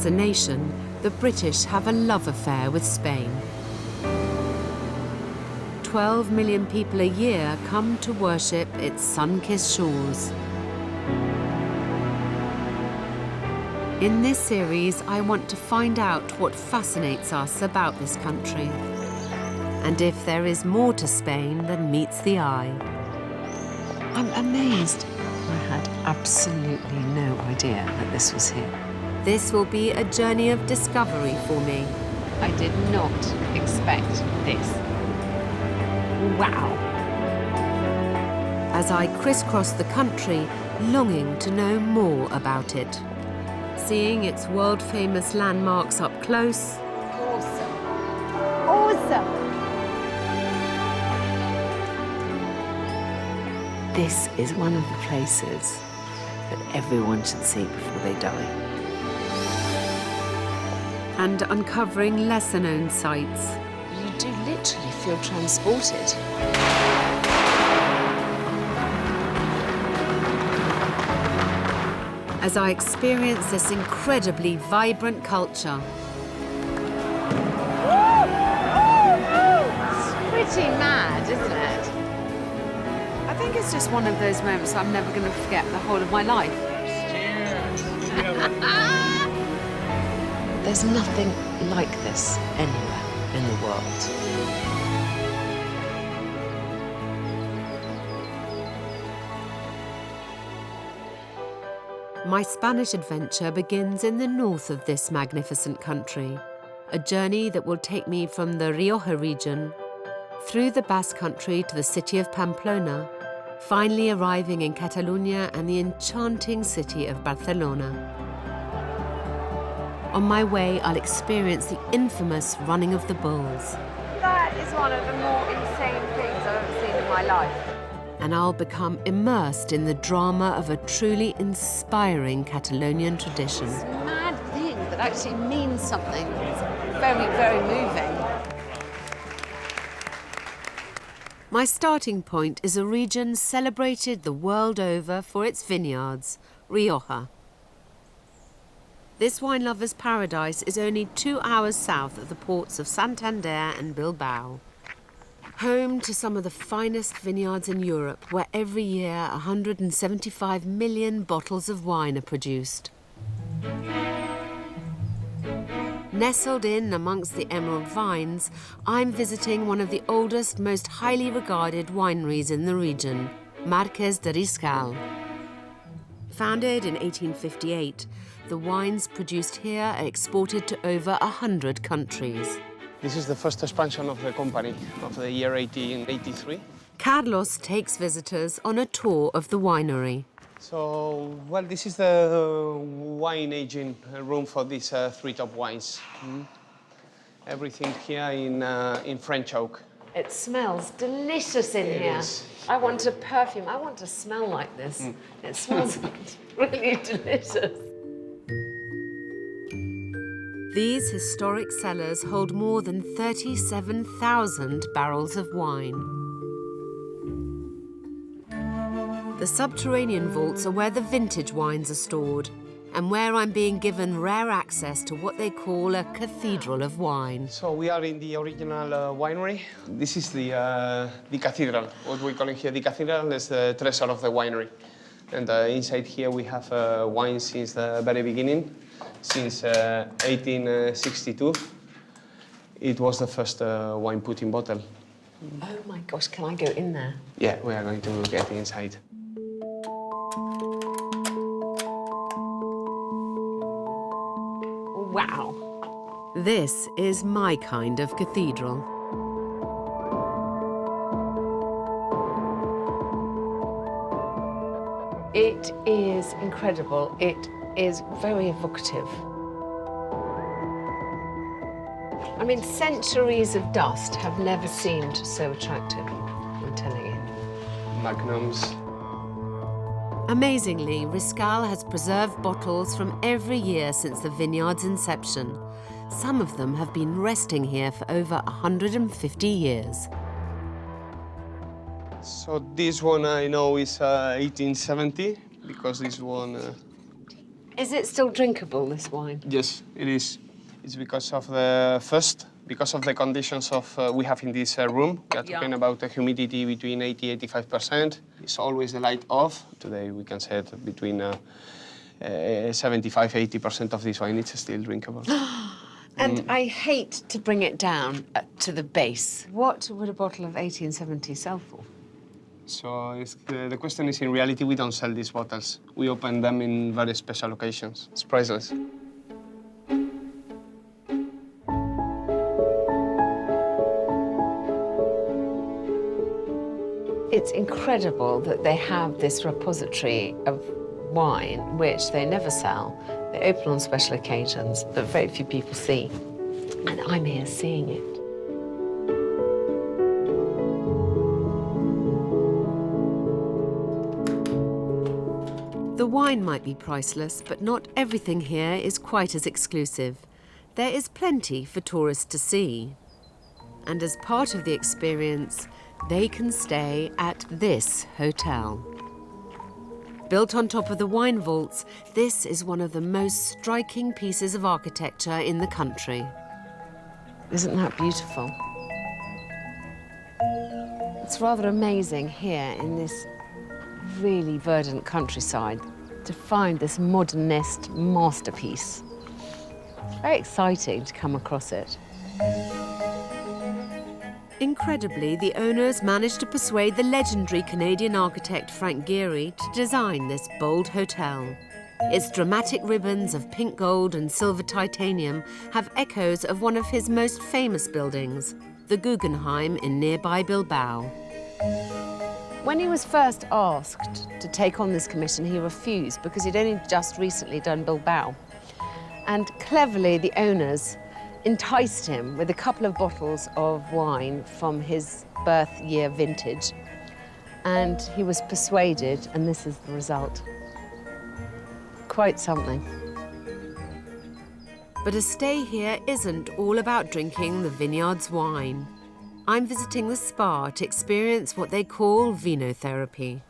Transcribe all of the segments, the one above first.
As a nation, the British have a love affair with Spain. 12 million people a year come to worship its sun-kissed shores. In this series, I want to find out what fascinates us about this country, and if there is more to Spain than meets the eye. I'm amazed. I had absolutely no idea that this was here. This will be a journey of discovery for me. I did not expect this. Wow. As I crisscross the country, longing to know more about it. Seeing its world-famous landmarks up close. Awesome. Awesome. This is one of the places that everyone should see before they die. And uncovering lesser-known sites. You do literally feel transported. As I experience this incredibly vibrant culture. It's pretty mad, isn't it? I think it's just one of those moments I'm never going to forget the whole of my life. There's nothing like this anywhere in the world. My Spanish adventure begins in the north of this magnificent country, a journey that will take me from the Rioja region, through the Basque Country to the city of Pamplona, finally arriving in Catalonia and the enchanting city of Barcelona. On my way, I'll experience the infamous running of the bulls. That is one of the more insane things I've ever seen in my life. And I'll become immersed in the drama of a truly inspiring Catalonian tradition. This mad thing that actually means something. It's very, very moving. My starting point is a region celebrated the world over for its vineyards, Rioja. This wine lover's paradise is only 2 hours south of the ports of Santander and Bilbao. Home to some of the finest vineyards in Europe, where every year 175 million bottles of wine are produced. Nestled in amongst the emerald vines, I'm visiting one of the oldest, most highly regarded wineries in the region, Marquès de Riscal. Founded in 1858, the wines produced here are exported to over 100 countries. This is the first expansion of the company of the year 1883. Carlos takes visitors on a tour of the winery. So, well, this is the wine aging room for these three top wines. Everything here in French oak. It smells delicious in here. Is. I want a perfume. I want to smell like this. It smells really delicious. These historic cellars hold more than 37,000 barrels of wine. The subterranean vaults are where the vintage wines are stored, and where I'm being given rare access to what they call a cathedral of wine. So we are in the original winery. This is the cathedral. What we call it here, the cathedral is the treasure of the winery. And inside here we have wine since the very beginning. Since 1862, it was the first wine put in bottle. Oh my gosh, can I go in there? Yeah, we are going to get inside. Wow. This is my kind of cathedral. It is incredible. It is very evocative. I mean, centuries of dust have never seemed so attractive, I'm telling you. Magnums. Amazingly, Riscal has preserved bottles from every year since the vineyard's inception. Some of them have been resting here for over 150 years. So this one I know is 1870, because this one... Is it still drinkable, this wine? Yes, it is. It's because of the conditions we have in this room. We are talking about a humidity between 80-85%. It's always the light off. Today we can say it between 75-80% of this wine is still drinkable. And I hate to bring it down to the base. What would a bottle of 1870 sell for? So the question is, in reality, we don't sell these bottles. We open them in very special occasions. It's priceless. It's incredible that they have this repository of wine, which they never sell. They open on special occasions, but very few people see. And I'm here seeing it. The wine might be priceless, but not everything here is quite as exclusive. There is plenty for tourists to see. And as part of the experience, they can stay at this hotel. Built on top of the wine vaults, this is one of the most striking pieces of architecture in the country. Isn't that beautiful? It's rather amazing here in this really verdant countryside to find this modernist masterpiece. It's very exciting to come across it. Incredibly, the owners managed to persuade the legendary Canadian architect Frank Gehry to design this bold hotel. Its dramatic ribbons of pink gold and silver titanium have echoes of one of his most famous buildings, the Guggenheim in nearby Bilbao. When he was first asked to take on this commission, he refused because he'd only just recently done Bilbao. And cleverly, the owners enticed him with a couple of bottles of wine from his birth year vintage. And he was persuaded, and this is the result. Quite something. But a stay here isn't all about drinking the vineyard's wine. I'm visiting the spa to experience what they call vinotherapy.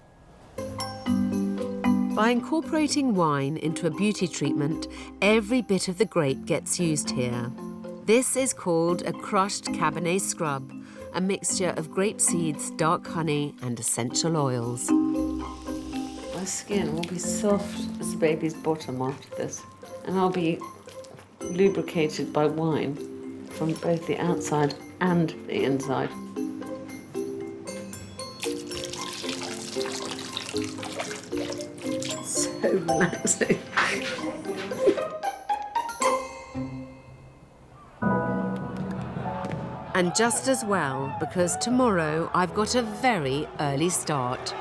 By incorporating wine into a beauty treatment, every bit of the grape gets used here. This is called a crushed Cabernet scrub, a mixture of grape seeds, dark honey, and essential oils. My skin will be soft as a baby's bottom after this, and I'll be lubricated by wine from both the outside and the inside. So relaxing. And just as well, because tomorrow I've got a very early start.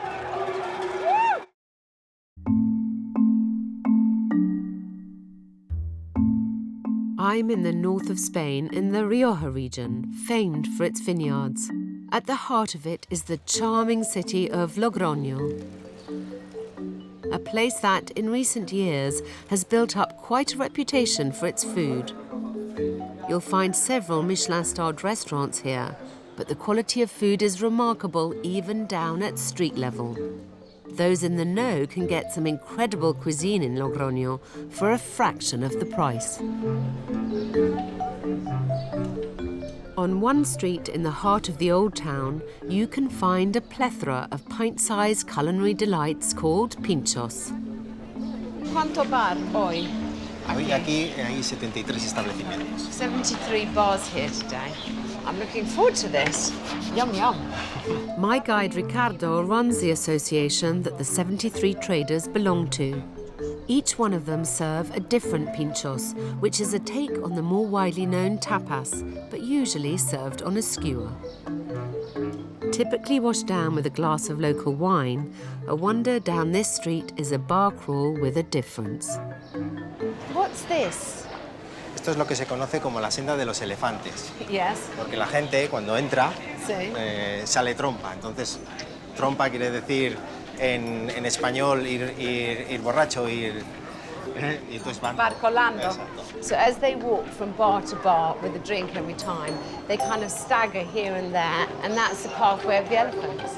I'm in the north of Spain, in the Rioja region, famed for its vineyards. At the heart of it is the charming city of Logroño, a place that, in recent years, has built up quite a reputation for its food. You'll find several Michelin-starred restaurants here, but the quality of food is remarkable even down at street level. Those in the know can get some incredible cuisine in Logroño for a fraction of the price. On one street in the heart of the old town, you can find a plethora of pint-sized culinary delights called pintxos. ¿Cuánto bar hoy? Hoy aquí hay 73 establecimientos. 73 bars here today. I'm looking forward to this. Yum, yum. My guide Ricardo runs the association that the 73 traders belong to. Each one of them serve a different pintxos, which is a take on the more widely known tapas, but usually served on a skewer. Typically washed down with a glass of local wine, a wonder down this street is a bar crawl with a difference. What's this? Esto es lo que se conoce como la senda de los elefantes. Yes. Porque la gente, cuando entra, Sí. sale trompa. Entonces, trompa quiere decir en español ir borracho, y entonces van... Barcolando. Exacto. So as they walk from bar to bar with a drink every time, they kind of stagger here and there, and that's the pathway of the elephants.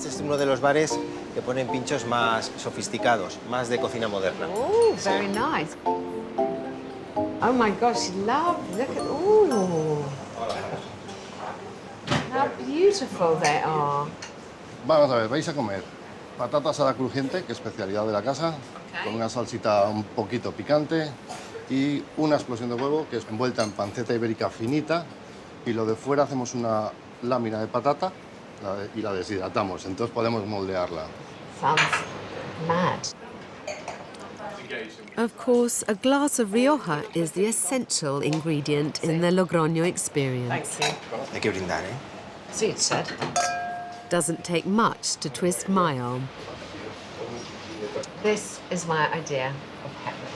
Este es uno de los bares que ponen pinchos más sofisticados, más de cocina moderna. Oh, very nice. Oh my gosh, lovely. Look at, ooh. How beautiful they are. Vamos a ver, vais a comer patata asada crujiente, que es especialidad de la casa, con una salsita un poquito picante y una explosión de huevo, que es envuelta en panceta ibérica finita, y lo de fuera hacemos una lámina de patata y la deshidratamos, entonces podemos moldearla. Sounds mad. Of course, a glass of Rioja is the essential ingredient in the Logroño experience. Thank you. Hay que brindar, ¿eh? Sí, it said. Doesn't take much to twist my arm. This is my idea of heaven.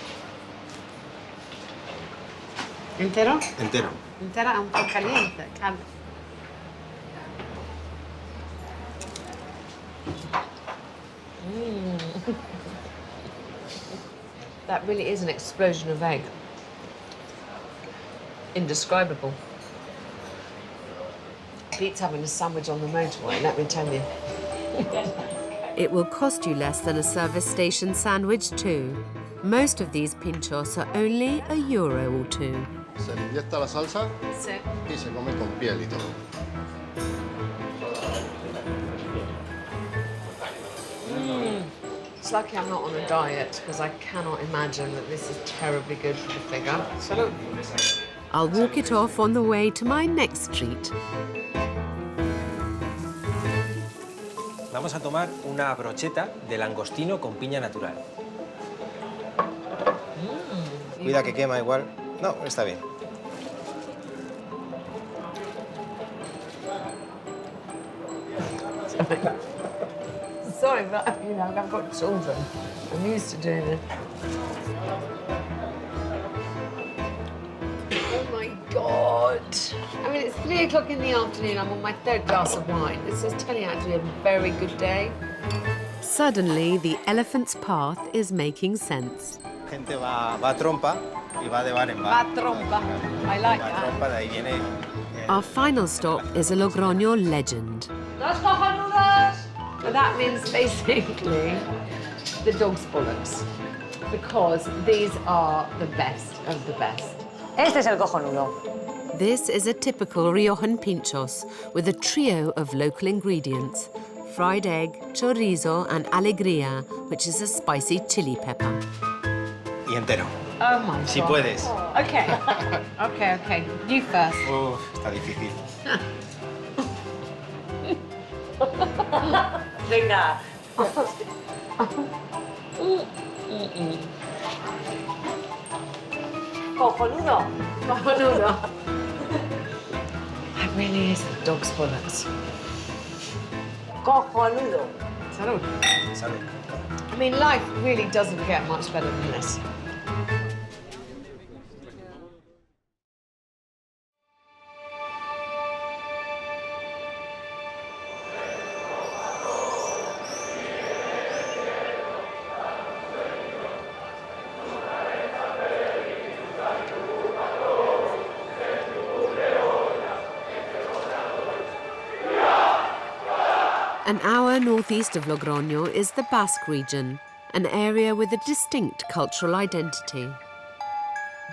Entero? Entero. Entera un poco caliente. That really is an explosion of egg. Indescribable. Beats having a sandwich on the motorway, let me tell you. It will cost you less than a service station sandwich too. Most of these pintxos are only €1 or 2. Se le inyecta la salsa Sí. y se come con piel y todo. It's lucky I'm not on a diet because I cannot imagine that this is terribly good for the figure. Salud. I'll walk it off on the way to my next treat. Vamos a tomar una brocheta de langostino con piña natural. Cuida que quema igual. No, está bien. Sorry, but you know, I've got children. I'm used to doing it. Oh my God. I mean, it's 3 o'clock in the afternoon. I'm on my 3rd glass of wine. This is turning out to be a very good day. Suddenly, the elephant's path is making sense. Gente va a trompa y va de bar en bar. Va trompa. I like Va that. trompa, de ahí viene. Our final stop is a Logroño legend. Los cojonudos! But that means basically the dog's bollocks, because these are the best of the best. Este es el cojonudo. This is a typical Riojan pintxos with a trio of local ingredients: fried egg, chorizo, and alegría, which is a spicy chili pepper. Y entero. Oh my God. Si puedes. Okay. Okay. You first. Uf, está difícil. Venga. Cojonudo. Cojonudo. That really is the dog's bollocks. Cojonudo. Salud. Salud. I mean, life really doesn't get much better than this. An hour northeast of Logroño is the Basque region, an area with a distinct cultural identity.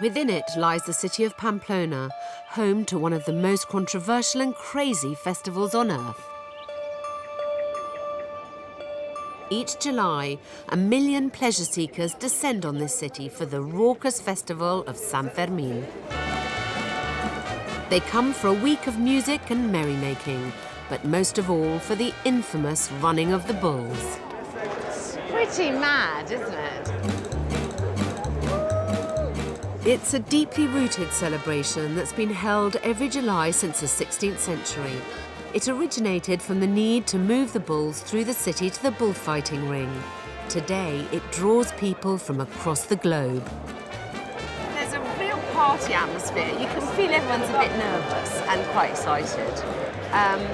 Within it lies the city of Pamplona, home to one of the most controversial and crazy festivals on earth. Each July, 1 million pleasure seekers descend on this city for the raucous festival of San Fermín. They come for a week of music and merrymaking, but most of all for the infamous running of the bulls. It's pretty mad, isn't it? It's a deeply rooted celebration that's been held every July since the 16th century. It originated from the need to move the bulls through the city to the bullfighting ring. Today, it draws people from across the globe. There's a real party atmosphere. You can feel everyone's a bit nervous and quite excited. And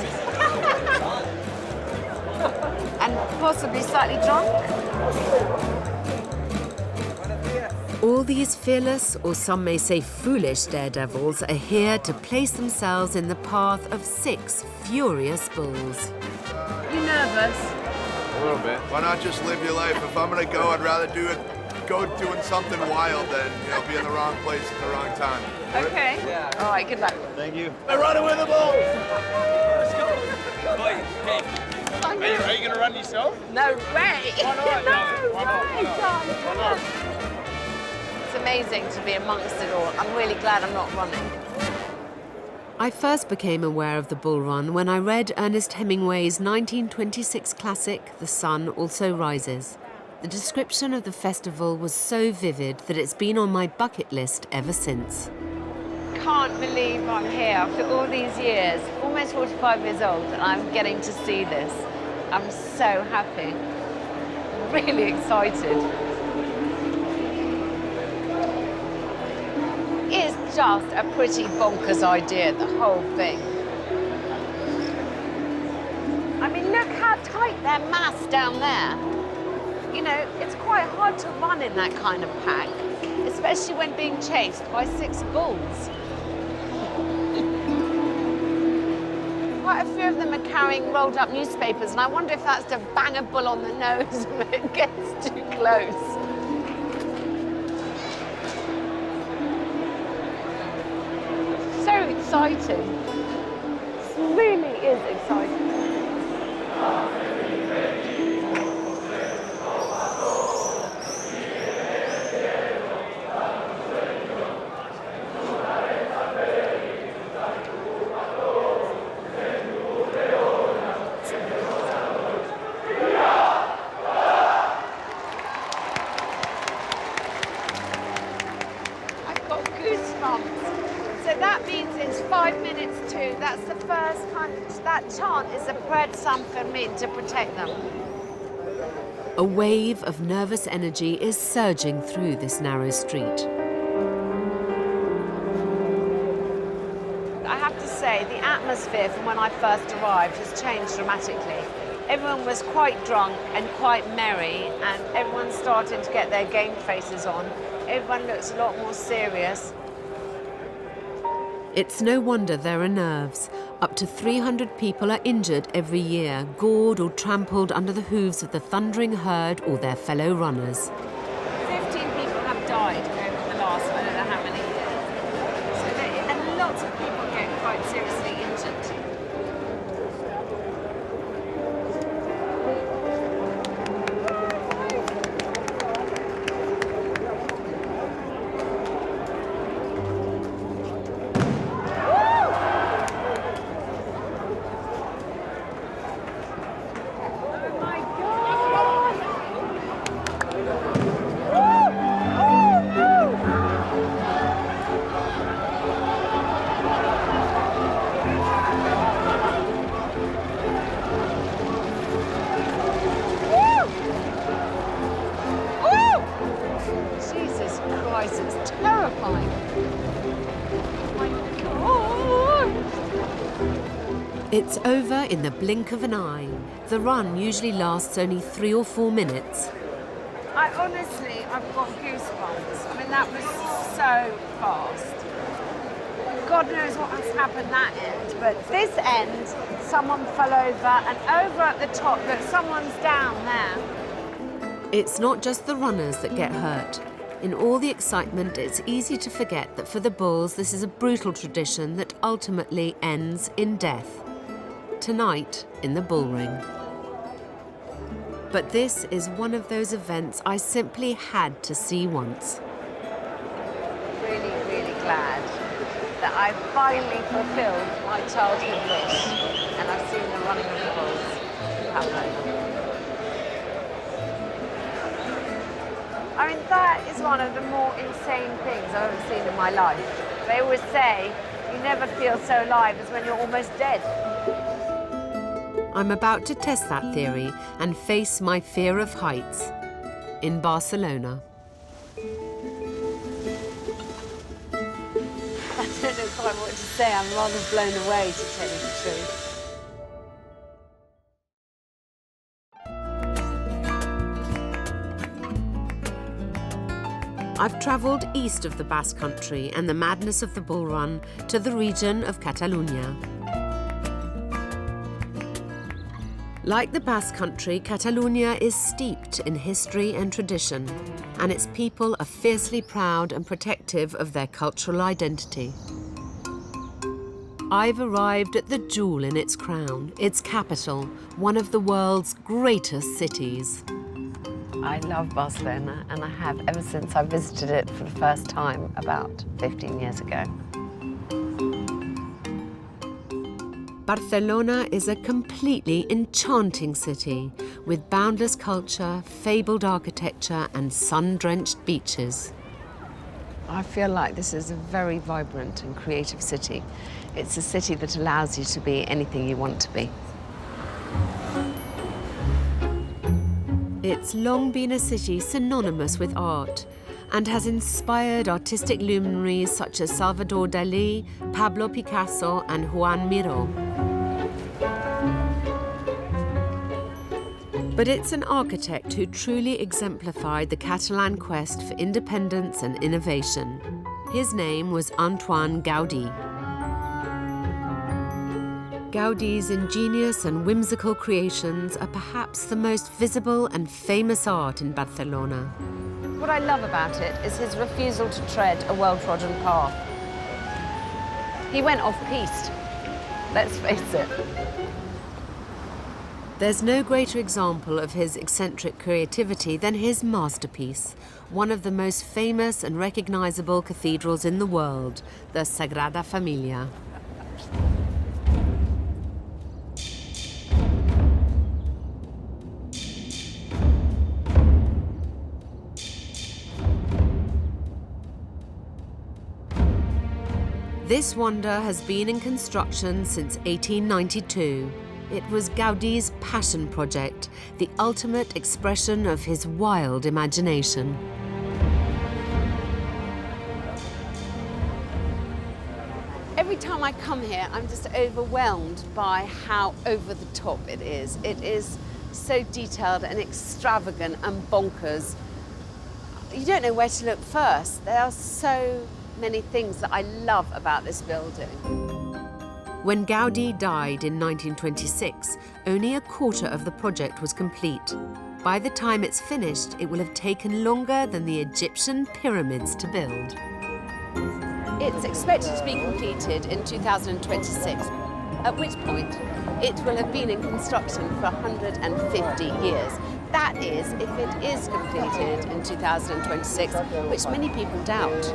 possibly slightly drunk. All these fearless, or some may say foolish daredevils are here to place themselves in the path of 6 furious bulls. You nervous? nervous? A little bit. Why not just live your life? If I'm gonna go, I'd rather go doing something wild than, be in the wrong place at the wrong time. Okay. Yeah. All right, good luck. Thank you. We're running with the bulls! Let's go. Hey, are you gonna run yourself? No way. Why not? No Why not? way, Why not? It's amazing to be amongst it all. I'm really glad I'm not running. I first became aware of the bull run when I read Ernest Hemingway's 1926 classic, The Sun Also Rises. The description of the festival was so vivid that it's been on my bucket list ever since. Can't believe I'm here after all these years, almost 45 years old, and I'm getting to see this. I'm so happy, really excited. It's just a pretty bonkers idea, the whole thing. I mean, look how tight they're massed down there. It's quite hard to run in that kind of pack, especially when being chased by 6 bulls. Quite a few of them are carrying rolled up newspapers, and I wonder if that's to bang a bull on the nose when it gets too close. So exciting. This really is exciting. That's the first time that chant is a prayer to San Fermin to protect them. A wave of nervous energy is surging through this narrow street. I have to say, the atmosphere from when I first arrived has changed dramatically. Everyone was quite drunk and quite merry, and everyone's starting to get their game faces on. Everyone looks a lot more serious. It's no wonder there are nerves. Up to 300 people are injured every year, gored or trampled under the hooves of the thundering herd or their fellow runners. 15 people have died over the last, I don't know how many years. And lots of people get quite seriously injured. It's over in the blink of an eye. The run usually lasts only 3 or 4 minutes. I've got goosebumps. I mean, that was so fast. God knows what has happened that end, but this end, someone fell over, and over at the top, look, someone's down there. It's not just the runners that get hurt. In all the excitement, it's easy to forget that for the bulls, this is a brutal tradition that ultimately ends in death. Tonight, in the bull ring. But this is one of those events I simply had to see once. Really, really glad that I finally fulfilled my childhood wish, and I've seen the running of the bulls in Pamplona. I mean, that is one of the more insane things I've ever seen in my life. They always say, you never feel so alive as when you're almost dead. I'm about to test that theory and face my fear of heights in Barcelona. I don't know quite what to say. I'm rather blown away, to tell you the truth. I've travelled east of the Basque Country and the madness of the bull run to the region of Catalonia. Like the Basque Country, Catalonia is steeped in history and tradition, and its people are fiercely proud and protective of their cultural identity. I've arrived at the jewel in its crown, its capital, one of the world's greatest cities. I love Barcelona, and I have ever since I visited it for the first time about 15 years ago. Barcelona is a completely enchanting city with boundless culture, fabled architecture, and sun-drenched beaches. I feel like this is a very vibrant and creative city. It's a city that allows you to be anything you want to be. It's long been a city synonymous with art and has inspired artistic luminaries such as Salvador Dalí, Pablo Picasso, and Juan Miró. But it's an architect who truly exemplified the Catalan quest for independence and innovation. His name was Antoine Gaudí. Gaudí's ingenious and whimsical creations are perhaps the most visible and famous art in Barcelona. What I love about it is his refusal to tread a well-trodden path. He went off-piste, let's face it. There's no greater example of his eccentric creativity than his masterpiece, one of the most famous and recognizable cathedrals in the world, the Sagrada Familia. This wonder has been in construction since 1892. It was Gaudí's passion project, the ultimate expression of his wild imagination. Every time I come here, I'm just overwhelmed by how over the top it is. It is so detailed and extravagant and bonkers. You don't know where to look first. There are so many things that I love about this building. When Gaudí died in 1926, only a quarter of the project was complete. By the time it's finished, it will have taken longer than the Egyptian pyramids to build. It's expected to be completed in 2026, at which point it will have been in construction for 150 years. That is, if it is completed in 2026, which many people doubt.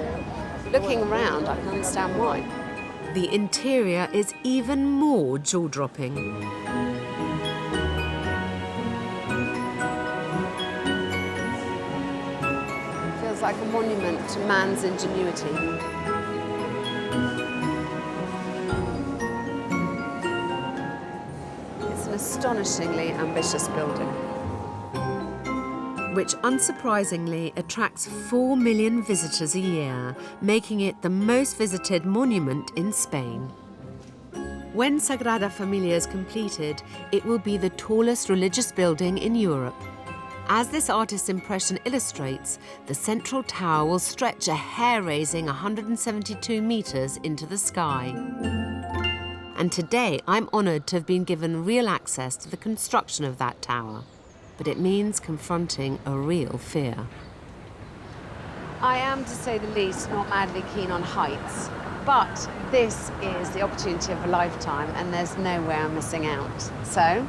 Looking around, I can understand why. The interior is even more jaw-dropping. It feels like a monument to man's ingenuity. It's an astonishingly ambitious building. Which unsurprisingly attracts 4 million visitors a year, making it the most visited monument in Spain. When Sagrada Familia is completed, it will be the tallest religious building in Europe. As this artist's impression illustrates, the central tower will stretch a hair-raising 172 meters into the sky. And today, I'm honored to have been given real access to the construction of that tower. But it means confronting a real fear. I am, to say the least, not madly keen on heights, but this is the opportunity of a lifetime and there's no way I'm missing out. So,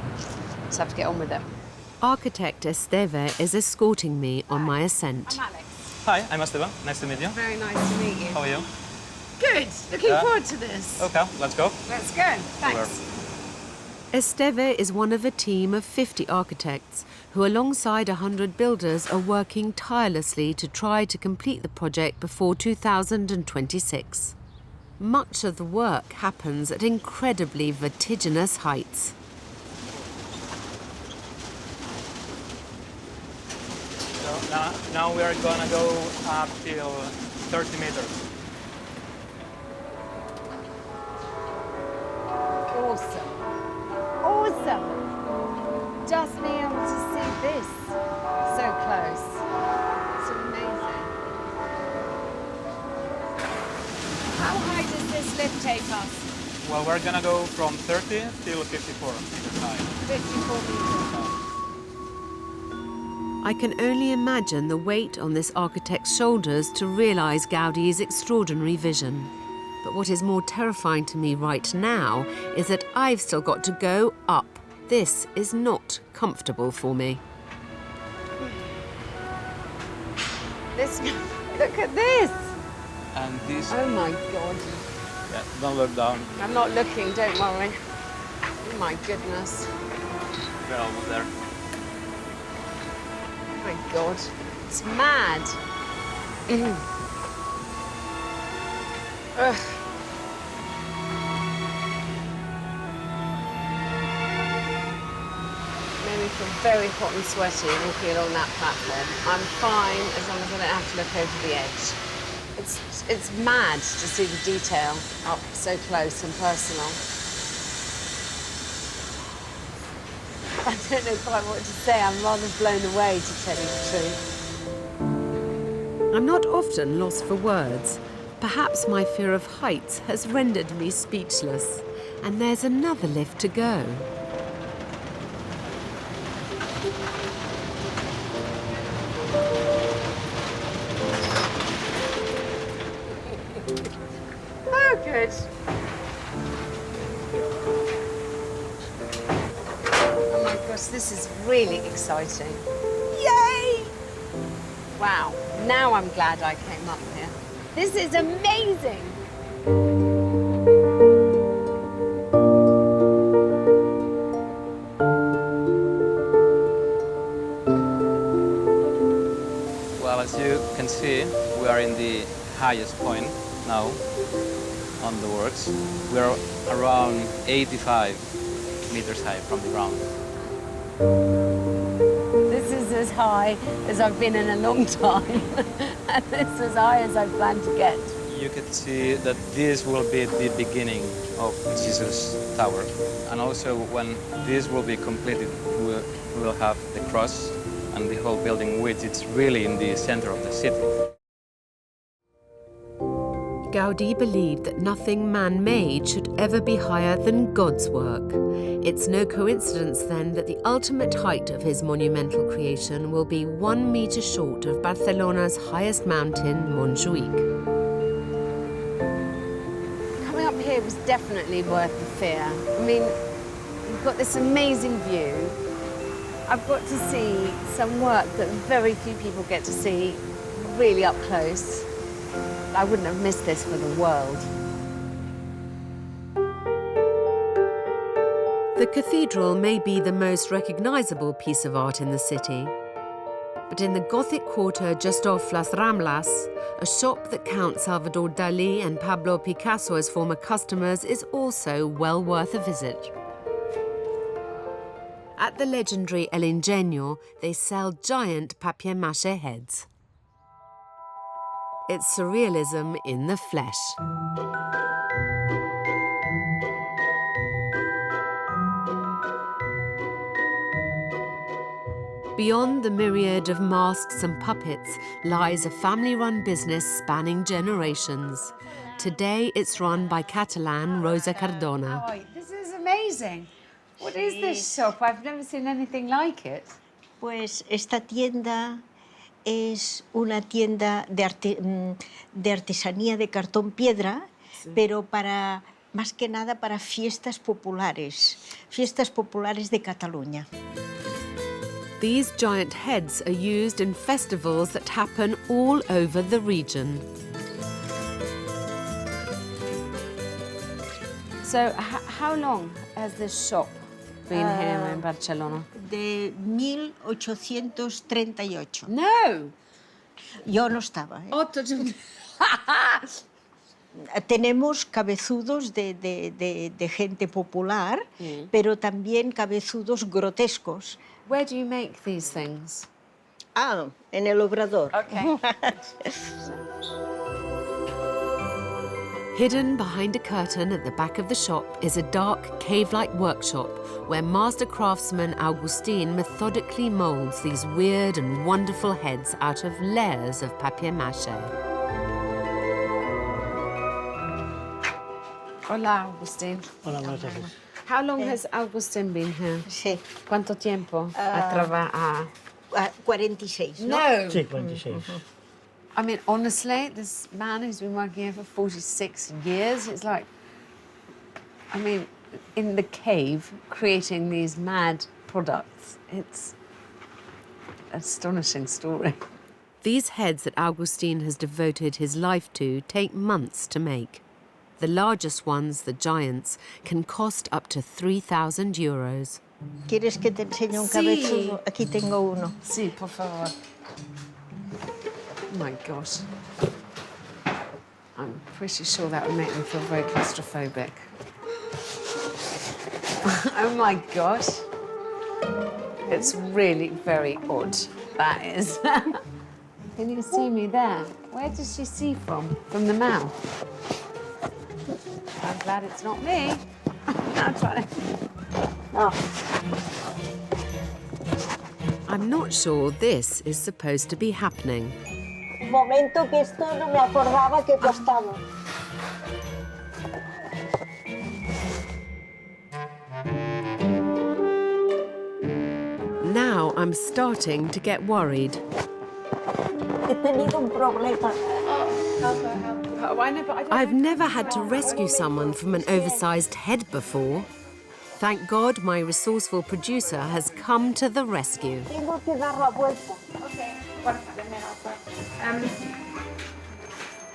just have to get on with it. Architect Esteve is escorting me on my ascent. I'm Alex. Hi, I'm Esteban. Nice to meet you. Very nice to meet you. How are you? Good. Looking forward to this. Okay, let's go. Let's go. Thanks. Esteve is one of a team of 50 architects who, alongside 100 builders, are working tirelessly to try to complete the project before 2026. Much of the work happens at incredibly vertiginous heights. So now we are gonna go up till 30 meters. Awesome. Awesome. Just being able to see this so close. It's amazing. How high does this lift take us? Well, we're gonna go from 30 till 54 meters high. 54 meters. I can only imagine the weight on this architect's shoulders to realise Gaudí's extraordinary vision. But what is more terrifying to me right now is that I've still got to go up. This is not comfortable for me. Look at this! And this, Oh my God. yeah, don't look down. I'm not looking, don't worry. Oh my goodness. We're almost there. Oh my God. It's mad. Ugh. Made me feel very hot and sweaty walking along that platform. I'm fine as long as I don't have to look over the edge. It's mad to see the detail up so close and personal. I don't know quite what to say. I'm rather blown away, to tell you the truth. I'm not often lost for words. Perhaps my fear of heights has rendered me speechless. And there's another lift to go. Oh, good. Oh my gosh, this is really exciting. Yay! Wow, now I'm glad I came up here. This is amazing. Well, as you can see, we are in the highest point now on the works. We're around 85 meters high from the ground. This is as high as I've been in a long time. And this is as high as I plan to get. You can see that this will be the beginning of Jesus Tower. And also when this will be completed, we will have the cross and the whole building, which is really in the center of the city. Gaudí believed that nothing man-made should ever be higher than God's work. It's no coincidence, then, that the ultimate height of his monumental creation will be 1 meter short of Barcelona's highest mountain, Montjuïc. Coming up here was definitely worth the fear. I mean, you've got this amazing view. I've got to see some work that very few people get to see really up close. I wouldn't have missed this for the world. The cathedral may be the most recognizable piece of art in the city. But in the Gothic quarter just off Las Ramblas, a shop that counts Salvador Dalí and Pablo Picasso as former customers is also well worth a visit. At the legendary El Ingenio, they sell giant papier-mâché heads. It's surrealism in the flesh. Beyond the myriad of masks and puppets lies a family-run business spanning generations. Today it's run by Catalan Rosa Cardona. Oh, this is amazing. What is this shop? I've never seen anything like it. Pues esta tienda es una tienda de artesanía de cartón piedra, pero para, más que nada para fiestas populares de Cataluña. These giant heads are used in festivals that happen all over the region. So, how long has this shop been here in Barcelona? De 1838. No! Yo no estaba. Oh, Tenemos cabezudos de gente popular, pero también cabezudos grotescos. Where do you make these things? Ah, en el obrador. Okay. Hidden behind a curtain at the back of the shop is a dark, cave-like workshop where master craftsman Augustin methodically molds these weird and wonderful heads out of layers of papier-mâché. Hola, Agustin. Hola, buenas tardes. How long has Agustín been here? Sí. ¿Cuánto tiempo ha trabajado? 46, ¿no? No. Sí, 46. I mean, honestly, this man who's been working here for 46 years, it's like, I mean, in the cave, creating these mad products. It's an astonishing story. These heads that Agustín has devoted his life to take months to make. The largest ones, the giants, can cost up to 3,000 euros. ¿Quieres que te enseñe un Sí. cabezudo? Aquí tengo uno. Sí, por favor. Oh my gosh. I'm pretty sure that would make me feel very claustrophobic. Oh my gosh. It's really very odd, that is. Can you see me there? Where does she see from? From the mouth? I'm glad it's not me. I'm trying to... Oh. I'm not sure this is supposed to be happening. Un momento que esto no me acordaba que costaba. Now I'm starting to get worried. He tenido un problema. Oh, I know, but I don't I've know. never had to rescue someone from an oversized head before. Thank God my resourceful producer has come to the rescue. Tengo que dar la vuelta.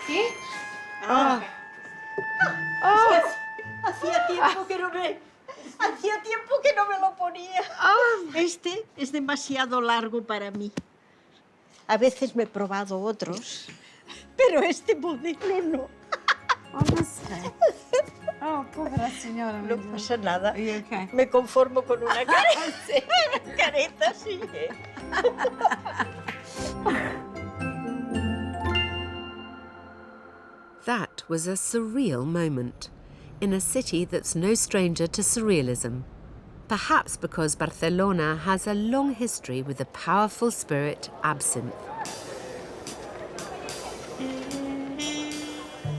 ¿Sí? Hacía tiempo que no me lo ponía. Este es demasiado largo para mí. A veces me he probado otros, pero este modelo no. Honestly. Oh, pobre señora. No pasa nada. Are you okay? Me conformo con una careta así. That was a surreal moment in a city that's no stranger to surrealism. Perhaps because Barcelona has a long history with the powerful spirit absinthe.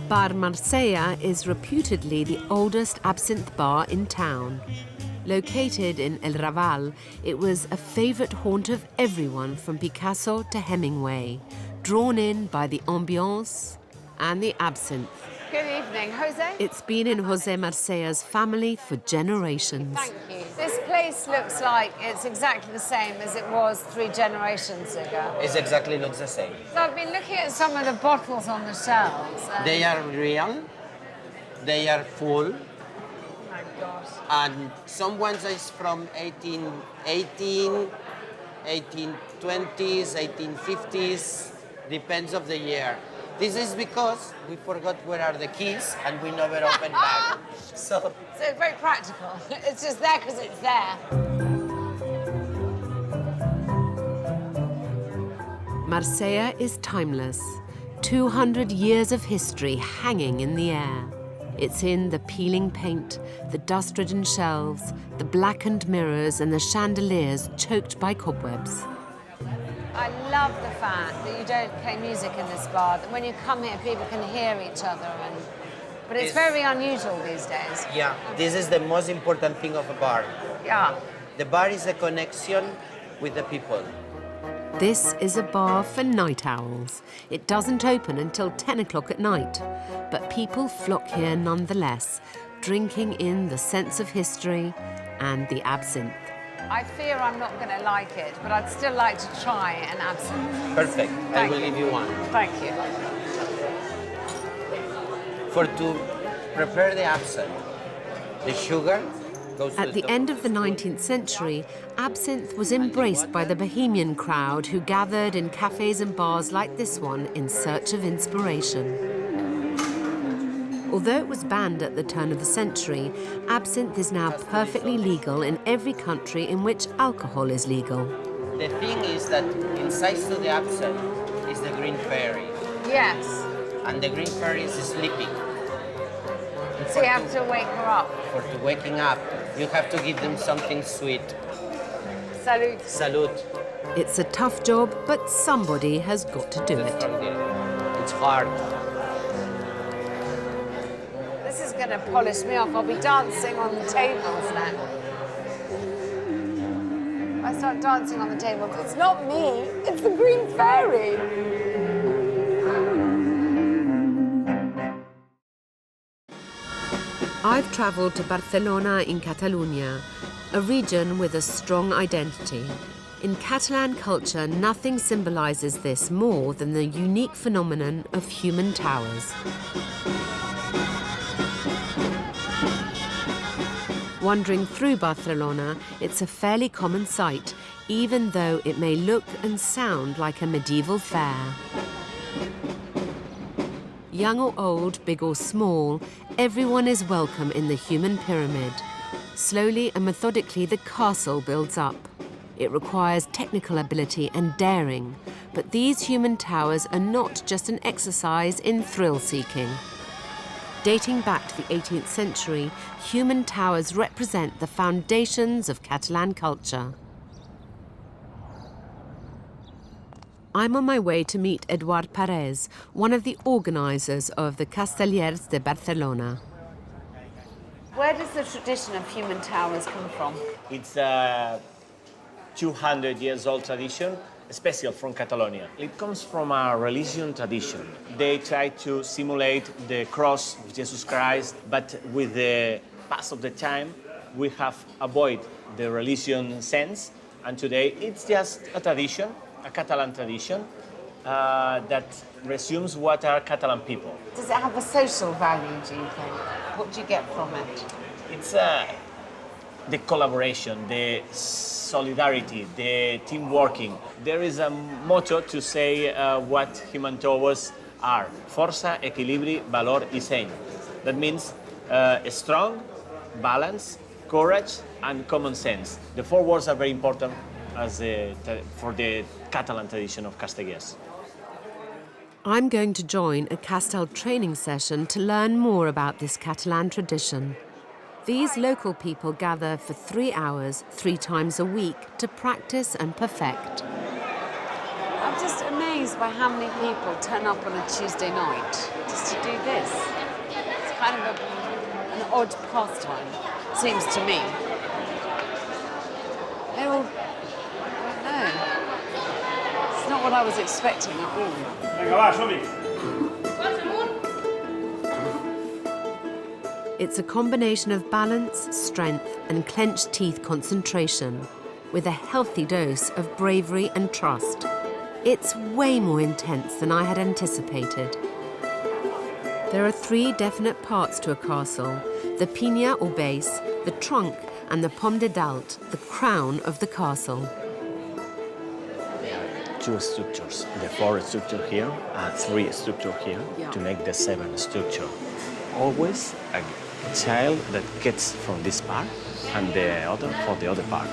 Bar Marsella is reputedly the oldest absinthe bar in town. Located in El Raval, it was a favourite haunt of everyone from Picasso to Hemingway, drawn in by the ambiance and the absinthe. Good evening, Jose. It's been in Jose Marsella's family for generations. Thank you. This place looks like it's exactly the same as it was 3 generations ago. It exactly looks the same. So I've been looking at some of the bottles on the shelves. And They are real, they are full, oh my gosh. and some ones is from 1818, 1820s, 1850s, depends of the year. This is because we forgot where are the keys and we never open back. So it's very practical. It's just there because it's there. Marsella is timeless. 200 years of history hanging in the air. It's in the peeling paint, the dust-ridden shelves, the blackened mirrors and the chandeliers choked by cobwebs. I love the fact that you don't play music in this bar, that when you come here, people can hear each other. But it's very unusual these days. yeah, this is the most important thing of a bar. Yeah. The bar is a connection with the people. This is a bar for night owls. It doesn't open until 10 o'clock at night, but people flock here nonetheless, drinking in the sense of history and the absinthe. I fear I'm not going to like it, but I'd still like to try an absinthe. Perfect, I Thank will you. give you one. Thank you. To prepare the absinthe, the sugar goes to At the end of the 19th century, absinthe was embraced by the bohemian crowd who gathered in cafes and bars like this one in search of inspiration. Although it was banned at the turn of the century, absinthe is now perfectly legal in every country in which alcohol is legal. The thing is that inside to the absinthe is the green fairy, Yes. and the green fairy is sleeping. So you have to wake her up. For to waking up, you have to give them something sweet. Salud. Salud. It's a tough job, but somebody has got to do it. It's hard. This is going going to polish me off. I'll be dancing on the tables now. I start dancing on the tables. It's not me, it's the Green Fairy. I've travelled to Barcelona in Catalonia, a region with a strong identity. In Catalan culture, nothing symbolises this more than the unique phenomenon of human towers. Wandering through Barcelona, it's a fairly common sight, even though it may look and sound like a medieval fair. Young or old, big or small, everyone is welcome in the human pyramid. Slowly and methodically, the castle builds up. It requires technical ability and daring, but these human towers are not just an exercise in thrill-seeking. Dating back to the 18th century, human towers represent the foundations of Catalan culture. I'm on my way to meet Eduard Parés, one of the organisers of the Castellers de Barcelona. Where does the tradition of human towers come from? It's a 200 years old tradition, especially from Catalonia. It comes from a religion tradition. They try to simulate the cross of Jesus Christ, but with the pass of the time, we have avoided the religion sense, and today it's just a tradition, a Catalan tradition, that resumes what are Catalan people. Does it have a social value, do you think? What do you get from it? It's the collaboration, the solidarity, the team working. There is a motto to say what human towers are. Força, equilibri, valor y seny. That means strong, balance, courage, and common sense. The four words are very important for the Catalan tradition of Castellers. I'm going to join a Castell training session to learn more about this Catalan tradition. These local people gather for 3 hours, 3 times a week, to practice and perfect. I'm just amazed by how many people turn up on a Tuesday night just to do this. It's kind of an odd pastime, seems to me. They're all, I don't know. It's not what I was expecting at all. Venga, va, som-hi. It's a combination of balance, strength, and clenched teeth concentration, with a healthy dose of bravery and trust. It's way more intense than I had anticipated. There are 3 definite parts to a castle: the pinya or base, the trunk, and the pomme de dalt, the crown of the castle. 2 structures, the 4th structure here, and 3 structure here, to make the 7th structure. Always a child that gets from this part and the other for the other part.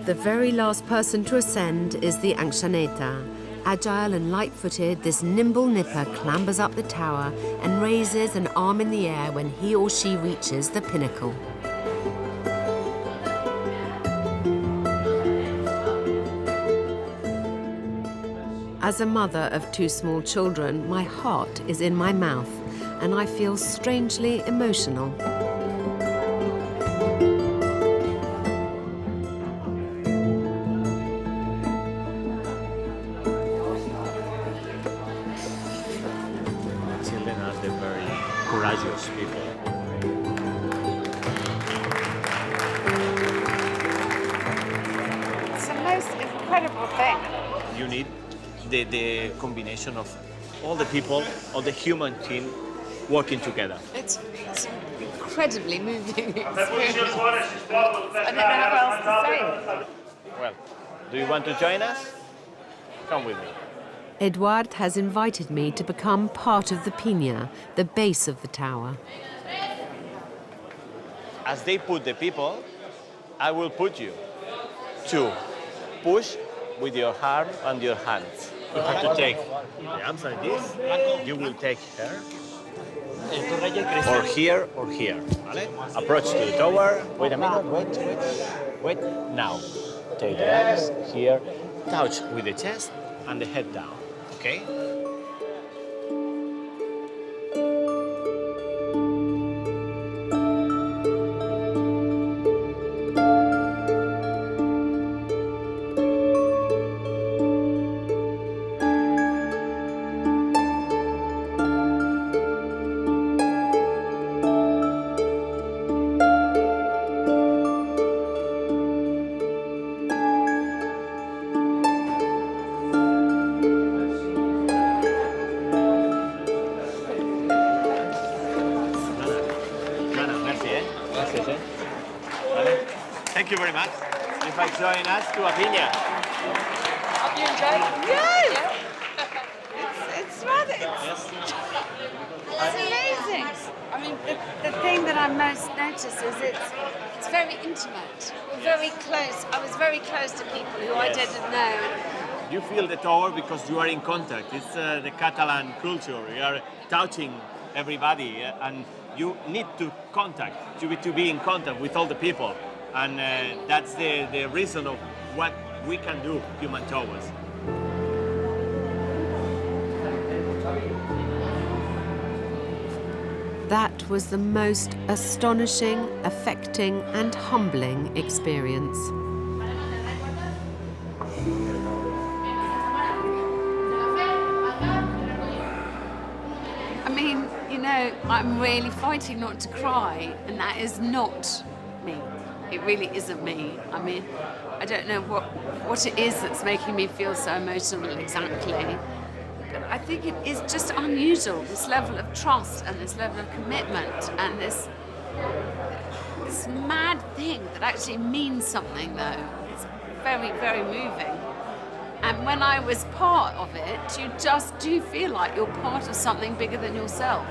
The very last person to ascend is the Anxaneta. Agile and light-footed, this nimble nipper clambers up the tower and raises an arm in the air when he or she reaches the pinnacle. As a mother of 2 small children, my heart is in my mouth, and I feel strangely emotional. Children are the very courageous people. It's the most incredible thing. You need the combination of all the people, all the human team working together. It's incredibly moving experience. I don't know how else to say it. Well, do you want to join us? Come with me. Eduard has invited me to become part of the pinya, the base of the tower. As they put the people, I will put you. 2, push with your arm and your hands. You have to take the arms like this. You will take her. Or here or here. ¿Vale? Approach to the tower. Wait a minute. Wait. Now. Take the arms here. Touch with the chest and the head down. Okay? much. If I join us to a vineyard. Have you enjoyed? Yes! It's rather... It's amazing. I mean, the thing that I most notice is it's very intimate. We're very close. I was very close to people who I didn't know. You feel the tower because you are in contact. It's the Catalan culture. You are touching everybody, and you need to be in contact with all the people. And that's the reason of what we can do, human towers. That was the most astonishing, affecting, and humbling experience. I mean, you know, I'm really fighting not to cry, and that is not me. It really isn't me. I mean, I don't know what it is that's making me feel so emotional exactly. But I think it is just unusual, this level of trust and this level of commitment and this mad thing that actually means something, though. It's very, very moving. And when I was part of it, you just do feel like you're part of something bigger than yourself.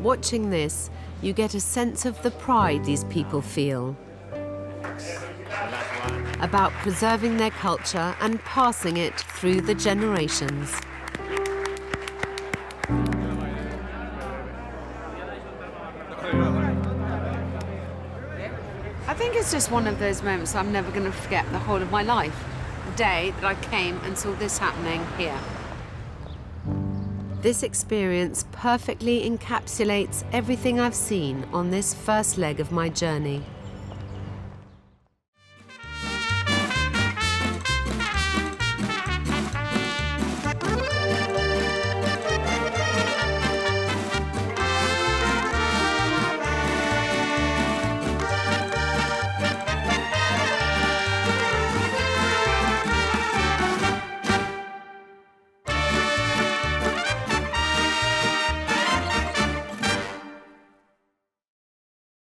Watching this, you get a sense of the pride these people feel about preserving their culture and passing it through the generations. I think it's just one of those moments I'm never going to forget the whole of my life. The day that I came and saw this happening here. This experience perfectly encapsulates everything I've seen on this first leg of my journey.